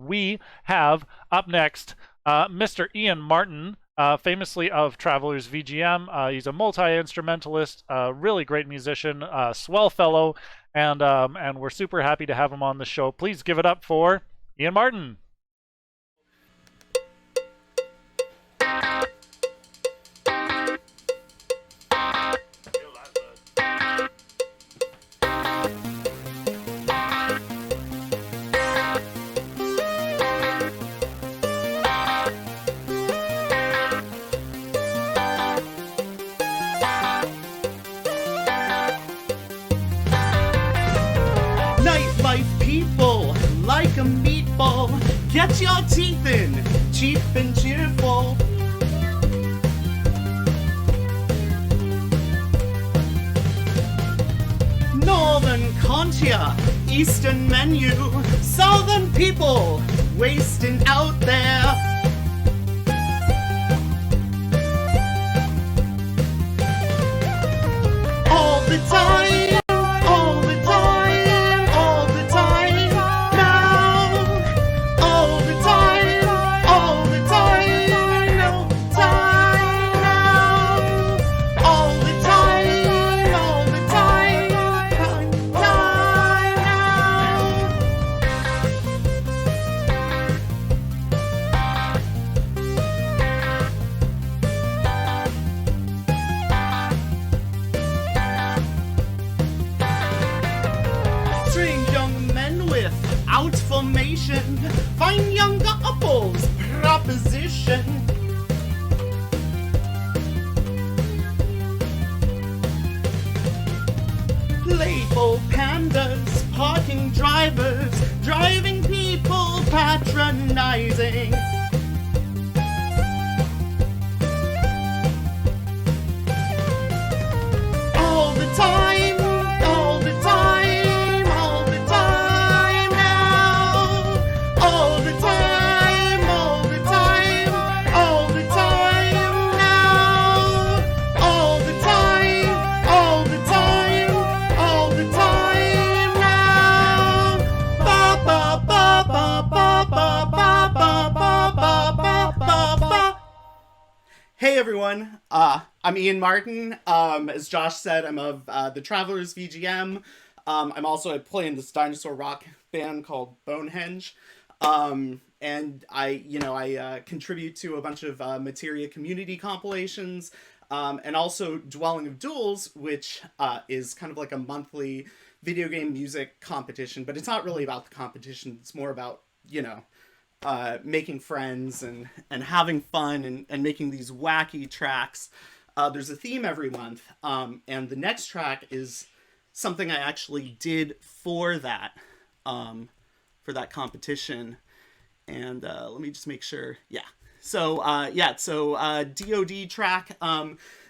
we have up next Mr. Ian Martyn, famously of Travelers VGM. He's a multi-instrumentalist, really great musician, swell fellow, and we're super happy to have him on the show. Please give it up for Ian Martyn. Like a meatball, get your teeth in, cheap and cheerful. Northern contia, Eastern menu, Southern people wasting out there. All the time, all the time, all the time. All the time, all the time, no time now. All the time, all the time, time now. Train young men without formation, find young couples proposition. Label pandas, parking drivers, driving people patronizing. All the time, all the time, all the time now. All the time, all the time, all the time now. All the time, all the time, all the time now. Ba ba ba ba ba ba ba ba ba ba ba ba. Hey everyone, I'm Ian Martyn. As Josh said, I'm of the Travelers VGM. I'm also playing this dinosaur rock band called Bonehenge. And I contribute to a bunch of Materia community compilations, and also Dwelling of Duels, which is kind of like a monthly video game music competition, but it's not really about the competition. It's more about, making friends and having fun and making these wacky tracks. There's a theme every month, and the next track is something I actually did for that competition. And let me just make sure. Yeah. So DoD track.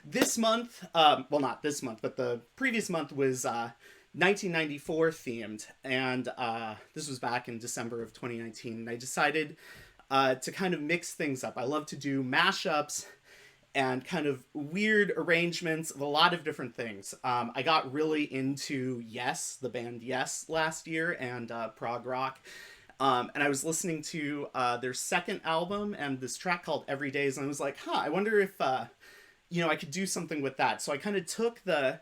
This month, well, not this month, but the previous month was 1994 themed, and this was back in December of 2019. And I decided to kind of mix things up. I love to do mashups and kind of weird arrangements of a lot of different things. I got really into Yes, the band Yes, last year, and prog rock. And I was listening to their second album and this track called Every Days, and I was like, I wonder if I could do something with that. So I kind of took the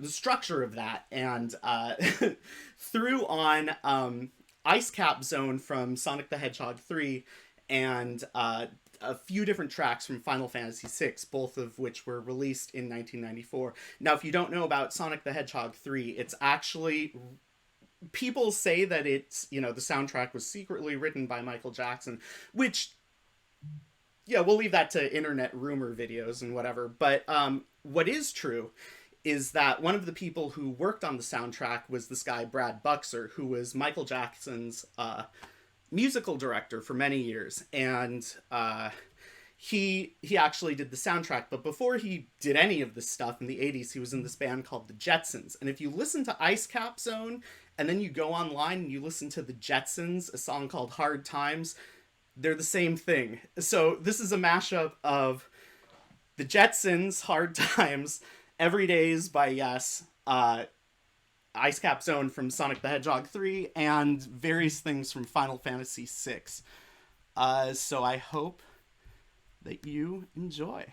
structure of that and threw on Ice Cap Zone from Sonic the Hedgehog 3 and a few different tracks from Final Fantasy VI, both of which were released in 1994. Now, if you don't know about Sonic the Hedgehog 3, it's actually... People say that it's, the soundtrack was secretly written by Michael Jackson, which, we'll leave that to internet rumor videos and whatever. But what is true is that one of the people who worked on the soundtrack was this guy, Brad Buxer, who was Michael Jackson's musical director for many years. And he actually did the soundtrack. But before he did any of this stuff in the 80s, he was in this band called the Jetsons. And if you listen to Ice Cap Zone, and then you go online and you listen to the Jetsons, a song called Hard Times, they're the same thing. So this is a mashup of the Jetsons, Hard Times, Every Days by Yes, Ice Cap Zone from Sonic the Hedgehog 3 and various things from Final Fantasy 6. So I hope that you enjoy.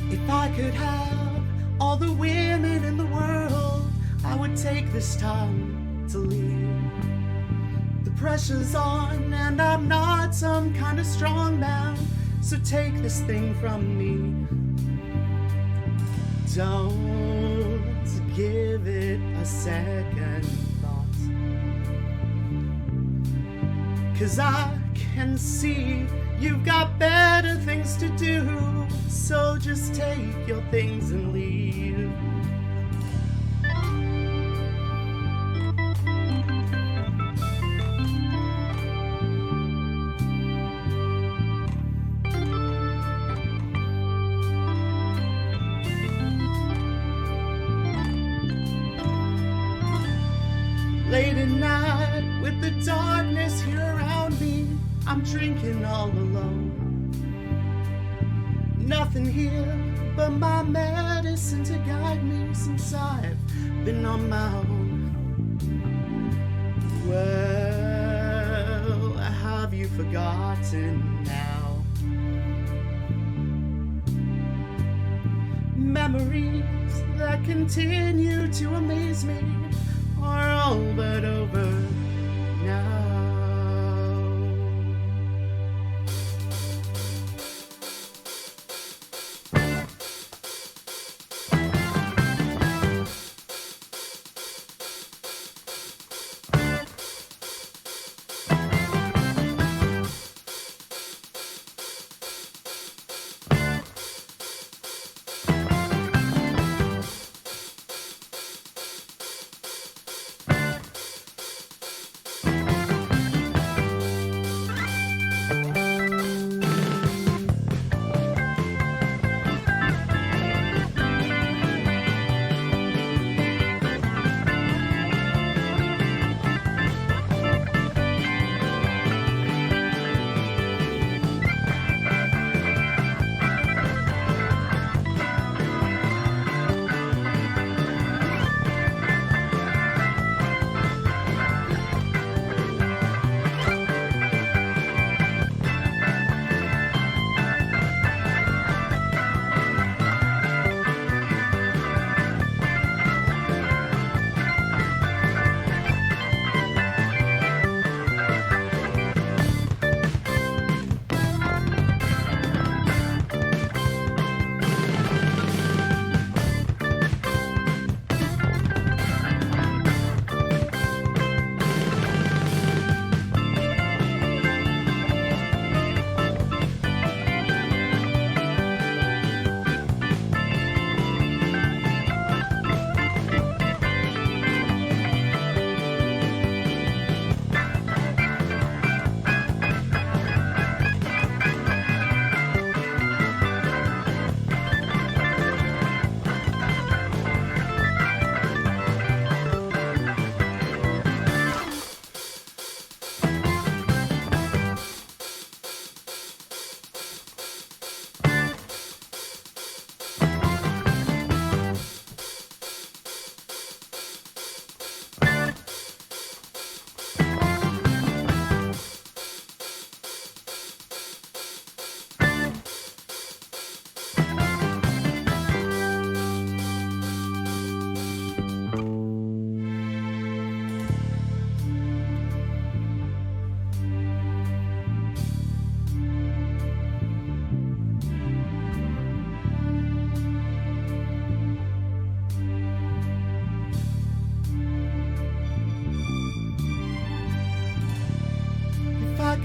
If I could have all the women in the world, I would take this time to leave. The pressure's on and I'm not some kind of strong man, so take this thing from me. Don't give it a second thought, 'cause I can see you've got better things to do. So just take your things and leave. Late at night with the darkness here around me, I'm drinking all alone. Nothing here but my medicine to guide me since I've been on my own. Well, have you forgotten now? Memories that continue to amaze me are all but over now.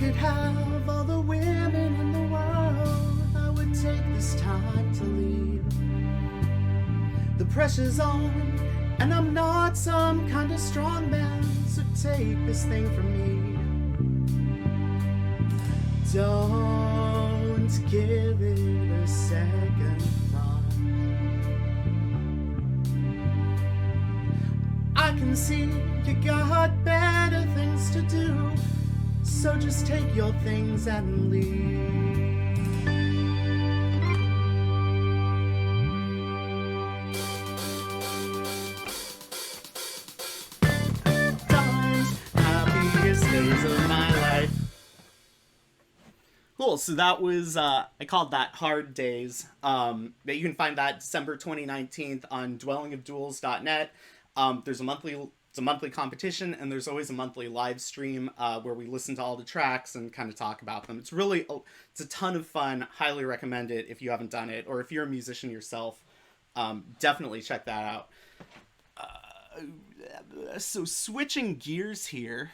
could have all the women in the world, I would take this time to leave. The pressure's on, and I'm not some kind of strong man, so take this thing from me. Don't give it a second thought, I can see you got better things to do. So just take your things and leave. Times, happiest days of my life. Cool, so that was, I called that Hard Days. But you can find that December 2019 on dwellingofduels.net. There's it's a monthly competition, and there's always a monthly live stream where we listen to all the tracks and kind of talk about them. It's really, it's a ton of fun. Highly recommend it if you haven't done it, or if you're a musician yourself, definitely check that out. So switching gears here,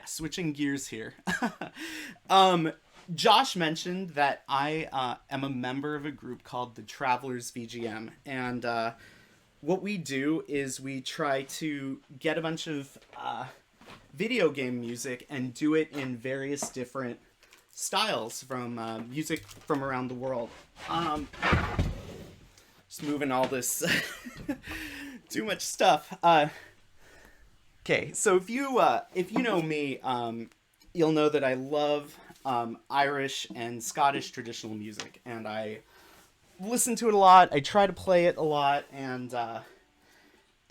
switching gears here. Josh mentioned that I am a member of a group called the Travelers VGM, and what we do is we try to get a bunch of video game music and do it in various different styles from music from around the world. Just moving all this too much stuff. Okay, so if you know me, you'll know that I love Irish and Scottish traditional music, and I listen to it a lot. I try to play it a lot, and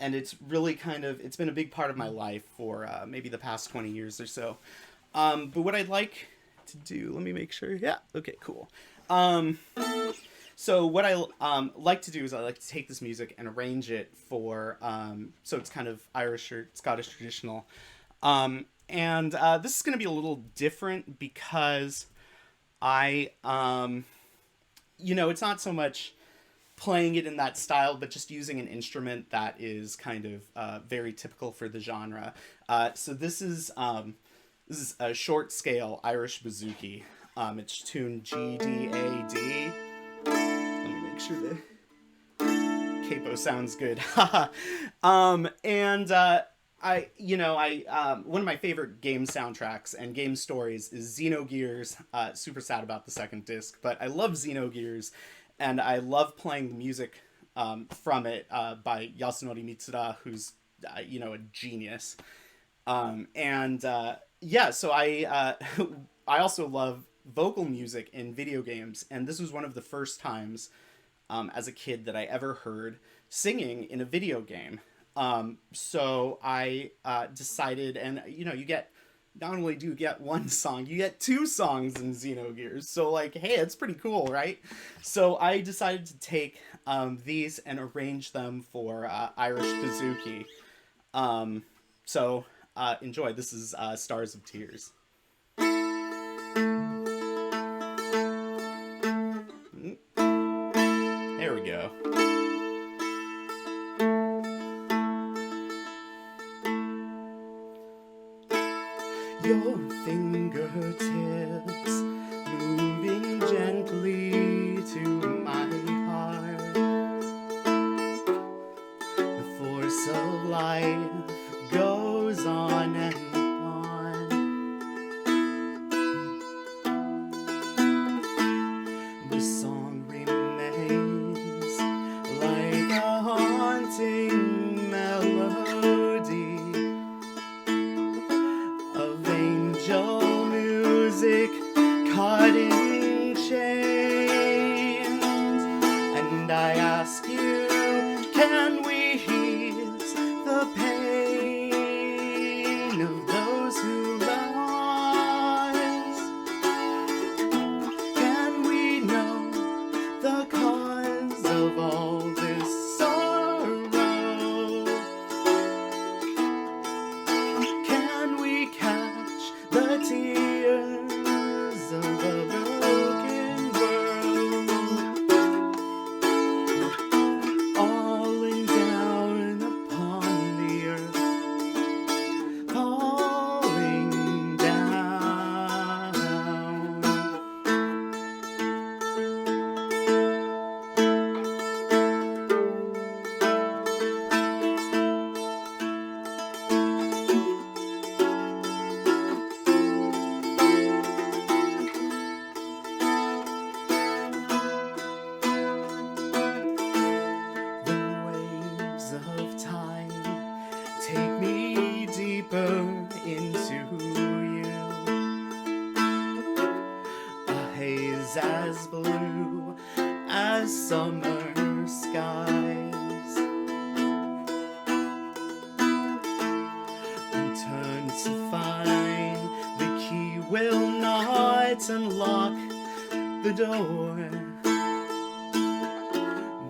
it's really it's been a big part of my life for maybe the past 20 years or so. But what I'd like to do, let me make sure. Yeah, okay, cool. So what I like to do is I like to take this music and arrange it for, so it's kind of Irish or Scottish traditional. And this is going to be a little different because I, it's not so much playing it in that style, but just using an instrument that is kind of very typical for the genre. So this is a short scale Irish bouzouki. It's tuned G, D, A, D. Let me make sure the capo sounds good. One of my favorite game soundtracks and game stories is Xenogears. Super sad about the second disc, but I love Xenogears, and I love playing the music from it by Yasunori Mitsuda, who's a genius. So I I also love vocal music in video games, and this was one of the first times as a kid that I ever heard singing in a video game. So I decided, and you get, not only do you get one song, you get two songs in Xenogears. So hey, it's pretty cool, right? So I decided to take these and arrange them for Irish bouzouki. So enjoy. This is Stars of Tears. There we go. Your fingertips moving gently to my heart. The force of life goes on and on. The song remains like a haunting melody of angel music caught in chains. And I ask you, can we ease the pain? deeper into you. A haze as blue as summer skies. And turn to find the key will not unlock the door.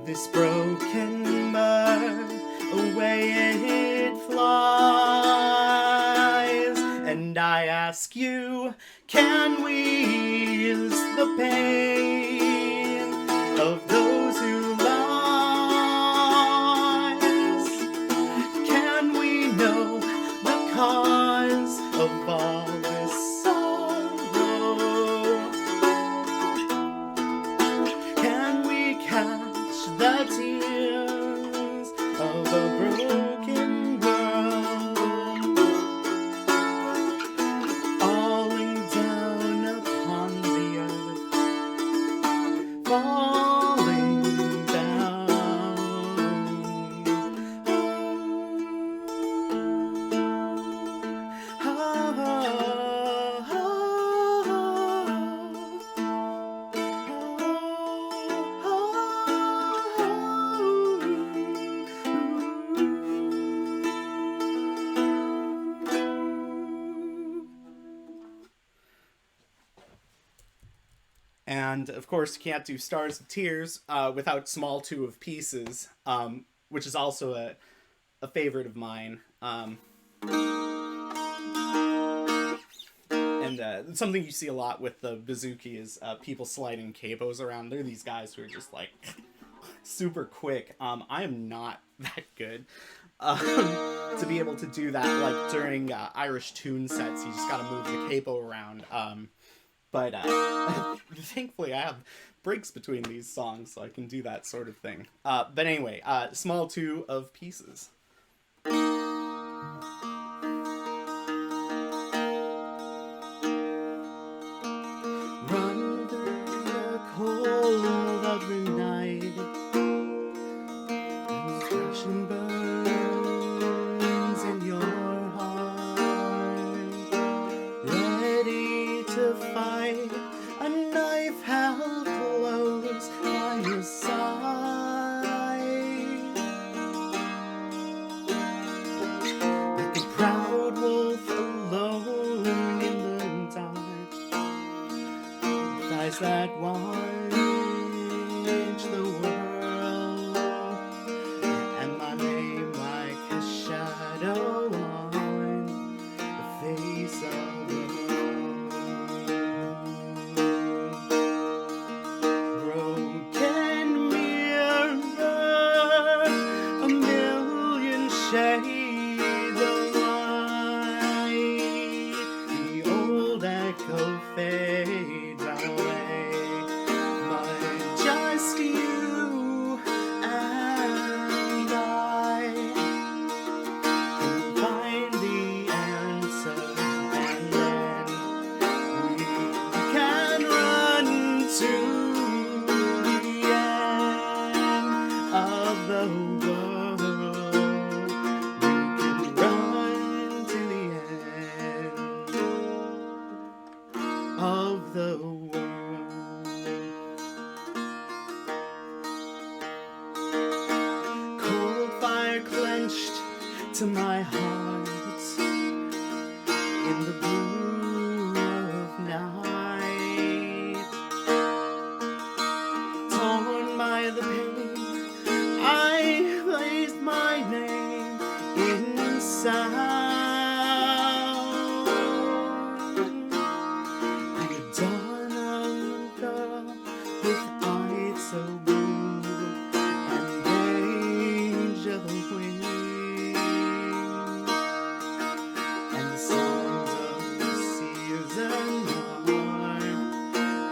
This broken bird, away it flies. And I ask you, can we ease the pain of those who lies? Can we know the cause of all this sorrow? Can we catch the tears of a broken world falling down upon the earth, falling down? And of course, you can't do Stars of Tears without Small Two of Pieces, which is also a favorite of mine. And something you see a lot with the bouzouki is people sliding cabots around. They're these guys who are just like super quick. I am not that good. To be able to do that, like during Irish tune sets, you just gotta move the capo around. But thankfully I have breaks between these songs, so I can do that sort of thing. But anyway, Small Two of Pieces. Run through the cold of the night, and passion burns in your heart, ready to fight, a knife held close by your side, like a proud wolf alone in the dark, with eyes that watch the world, and my name like a shadow on the face of the world. Broken mirror, a million shades of light, the old echo fades away, but just you and I can find the answer, and then we can run to the end of the world. We can run to the end of the world. Cold fire clenched to my heart in the blue of night, torn by the pain, I placed my name inside, and the dawn of a girl with eyes so blue and angel wings, and the songs of the season are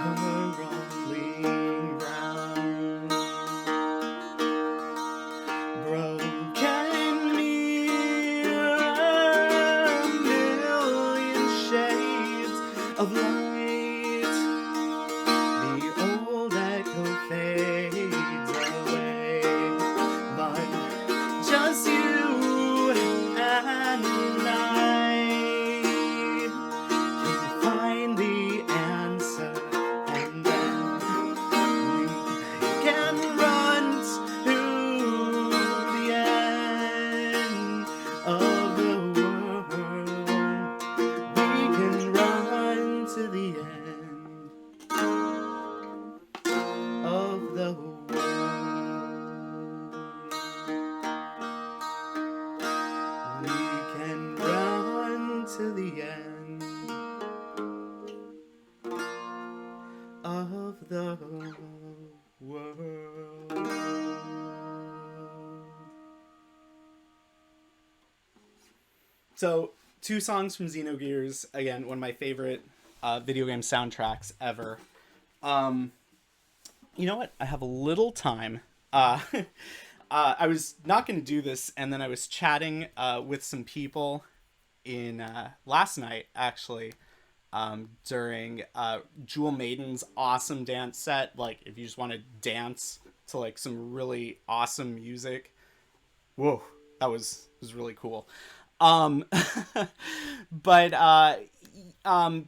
her rolling round. Broken mirror, So, two songs from Xenogears. Again, one of my favorite video game soundtracks ever. Um, you know what? I have a little time. I was not going to do this, and then I was chatting with some people in last night, actually, during Jewel Maiden's awesome dance set. Like, if you just want to dance to like some really awesome music, whoa, that was really cool. Um, but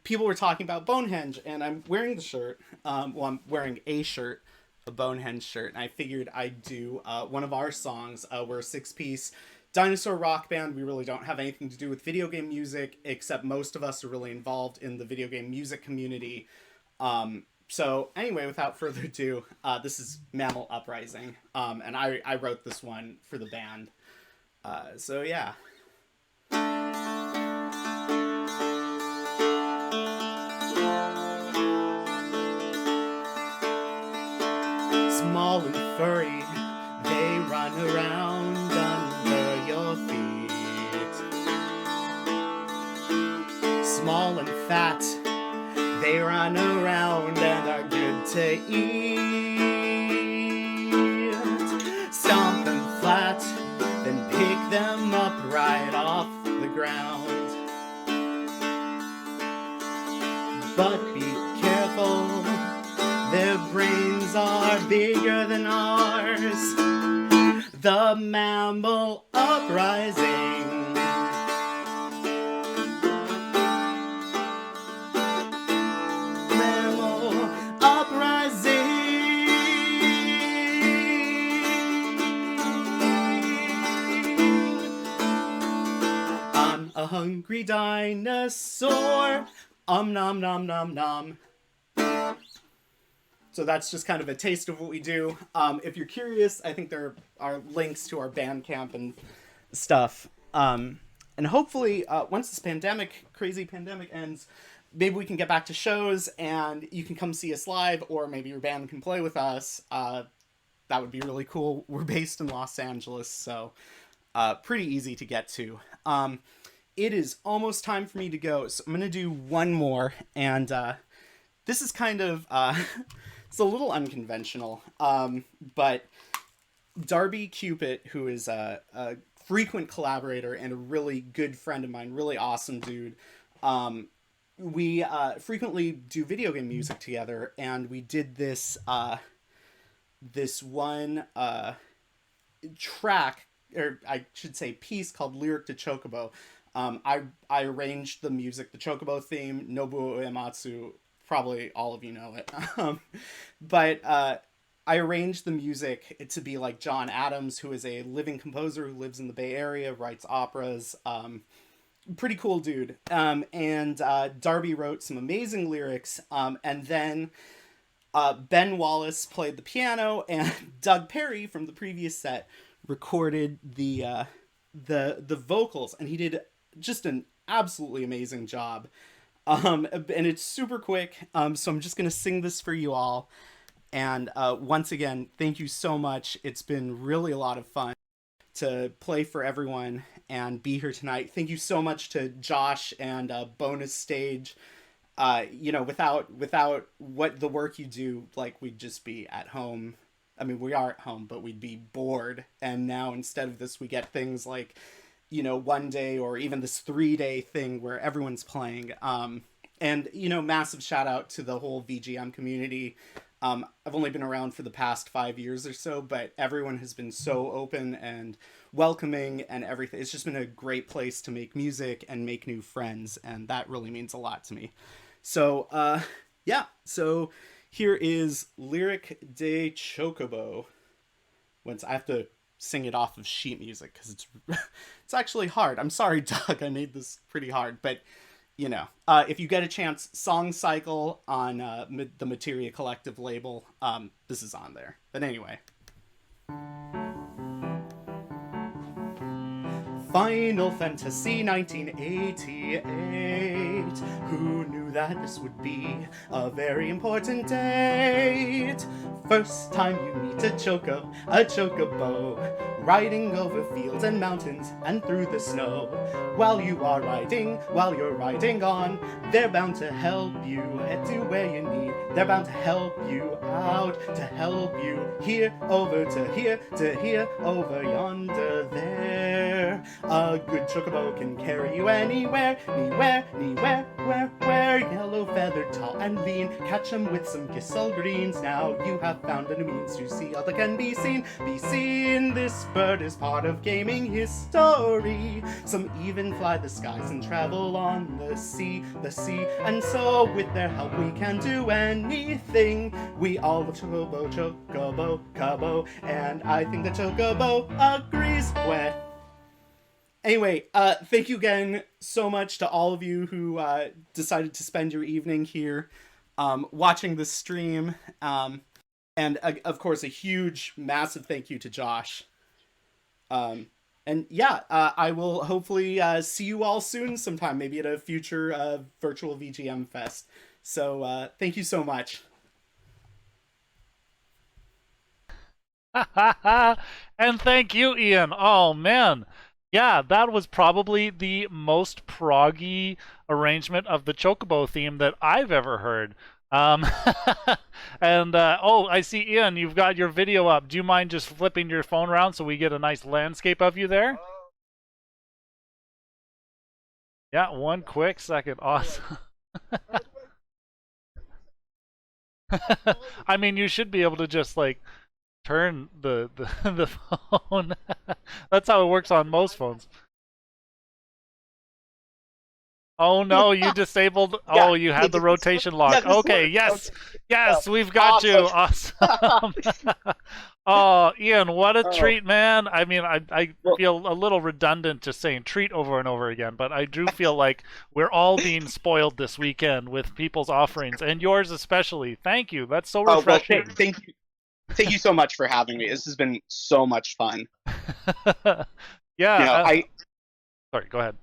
people were talking about Bonehenge, and I'm wearing the shirt. Well, I'm wearing a shirt, a Bonehenge shirt, and I figured I'd do one of our songs. We're a six-piece dinosaur rock band. We really don't have anything to do with video game music, except most of us are really involved in the video game music community. So anyway, without further ado, this is Mammal Uprising, and I wrote this one for the band. So yeah. Small and furry, they run around under your feet. Small and fat, they run around and are good to eat. Stomp them flat, then pick them up right off the ground. But be careful, their brains are bigger than ours. The Mammal Uprising. Mammal Uprising. I'm a hungry dinosaur. Nom nom nom nom. So that's just kind of a taste of what we do. If you're curious, I think there are links to our Bandcamp and stuff. And hopefully, once this crazy pandemic ends, maybe we can get back to shows and you can come see us live, or maybe your band can play with us. That would be really cool. We're based in Los Angeles, so pretty easy to get to. It is almost time for me to go, so I'm going to do one more, and this is kind of... it's a little unconventional, but Darby Cupid, who is a frequent collaborator and a really good friend of mine, really awesome dude, we frequently do video game music together, and we did this one track, or I should say piece, called Lyric to Chocobo. I arranged the music, the Chocobo theme, Nobuo Uematsu. Probably all of you know it. But I arranged the music to be like John Adams, who is a living composer who lives in the Bay Area, writes operas. Pretty cool dude. And Darby wrote some amazing lyrics. And then Ben Wallace played the piano, and Doug Perry from the previous set recorded the vocals, and he did just an absolutely amazing job. And it's super quick, so I'm just going to sing this for you all. And once again, thank you so much. It's been really a lot of fun to play for everyone and be here tonight. Thank you so much to Josh and Bonus Stage. Without what the work you do, like, we'd just be at home. I mean, we are at home, but we'd be bored. And now instead of this, we get things like, one day or even this 3-day thing where everyone's playing. And, massive shout out to the whole VGM community. I've only been around for the past 5 years or so, but everyone has been so open and welcoming and everything. It's just been a great place to make music and make new friends, and that really means a lot to me. So, so here is Lyric de Chocobo. Once I have to sing it off of sheet music because it's actually hard. I'm sorry, Doug, I made this pretty hard, but if you get a chance, Song Cycle on the Materia Collective label, this is on there. But anyway. Final Fantasy 1988. Who knew that this would be a very important date. First time you meet a chocobo, riding over fields and mountains and through the snow. While you're riding on, they're bound to help you head to where you need. They're bound to help you out, to help you here, over to here, over yonder there. A good chocobo can carry you anywhere, where. Yellow feathered, tall and lean, catch 'em with some gissel greens. Now you have found a means to see all that can be seen. This bird is part of gaming history. Some even fly the skies and travel on the sea. And so with their help we can do anything. We all love chocobo, and I think the chocobo agrees with. Anyway, thank you again so much to all of you who decided to spend your evening here watching this stream. And of course, a huge, massive thank you to Josh. And yeah, I will hopefully see you all soon sometime, maybe at a future virtual VGM fest. So thank you so much. And thank you, Ian. Oh, man. Yeah, that was probably the most proggy arrangement of the Chocobo theme that I've ever heard. And oh, I see, Ian, you've got your video up. Do you mind just flipping your phone around so we get a nice landscape of you there? Yeah, one quick second. Awesome. I mean, you should be able to just like turn the phone. That's how it works on most phones. Oh no, you disabled. Yeah, Oh, you had the rotation lock. this Okay, works. yes, Okay. yes, we've got you. Awesome. Oh, Ian, what a treat, man. I mean, I feel a little redundant just saying treat over and over again, but I do feel like we're all being spoiled this weekend with people's offerings, and yours especially. Thank you. That's so refreshing. Well, thank you. Thank you so much for having me. This has been so much fun. Yeah. I Sorry, go ahead.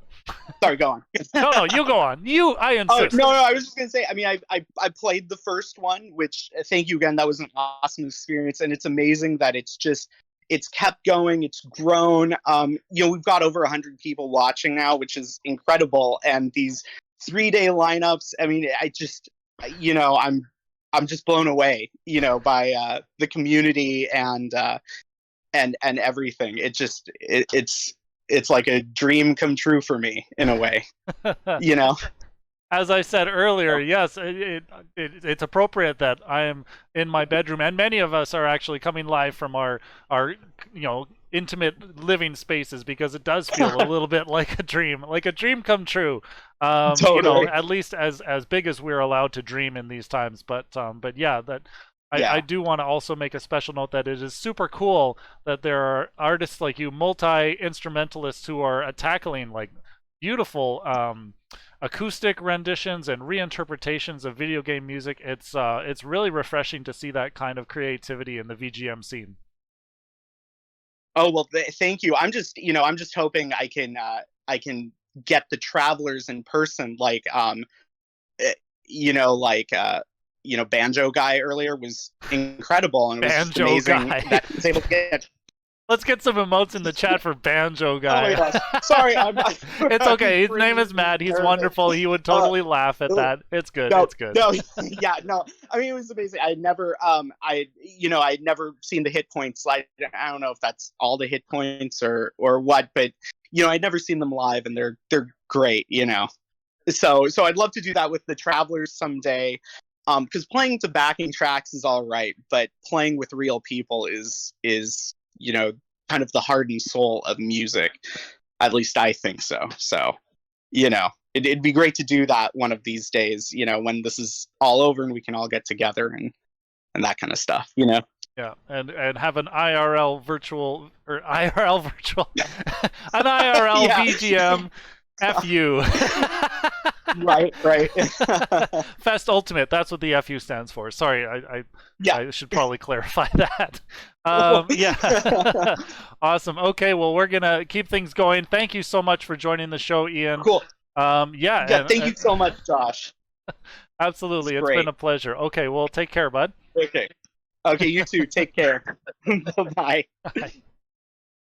Sorry, go on. No, you go on. I insist. No, I was just gonna say. I mean, I played the first one, which thank you again. That was an awesome experience, and it's amazing that it's kept going. It's grown. We've got over 100 people watching now, which is incredible. And these 3-day lineups. I mean, I'm just blown away, by the community and everything. It's like a dream come true for me in a way, As I said earlier, yes, it's appropriate that I am in my bedroom, and many of us are actually coming live from our intimate living spaces, because it does feel a little bit like a dream come true. Totally. At least as big as we're allowed to dream in these times. But yeah, I do want to also make a special note that it is super cool that there are artists like you, multi-instrumentalists, who are tackling like beautiful acoustic renditions and reinterpretations of video game music. It's really refreshing to see that kind of creativity in the VGM scene. Oh well, thank you. I'm just hoping I can get the travelers in person, like Banjo Guy earlier was incredible, and it was just amazing that he was able to get. Let's get some emotes in the chat for Banjo Guy. Oh my gosh. Sorry, it's okay. His name is Matt. He's wonderful. He would totally laugh at that. It's good. It's good. No, yeah, no. I mean, it was amazing. I'd never seen the hit points. I don't know if that's all the hit points or what, but I'd never seen them live, and they're great. So I'd love to do that with the Travelers someday. Because playing to backing tracks is all right, but playing with real people is kind of the heart and soul of music. At least I think so. So, it'd be great to do that one of these days, when this is all over and we can all get together and that kind of stuff, Yeah, and have an IRL virtual, an IRL Yeah. VGM FU. Right. Fest Ultimate. That's what the FU stands for. Sorry, I should probably clarify that. Yeah. Awesome. Okay, well, we're gonna keep things going. Thank you so much for joining the show, Ian. Cool. Yeah. Thank you so much, Josh. Absolutely. It's great. been a pleasure. Okay, well, take care, bud. Okay. Okay, you too. Take care. Bye-bye. Bye.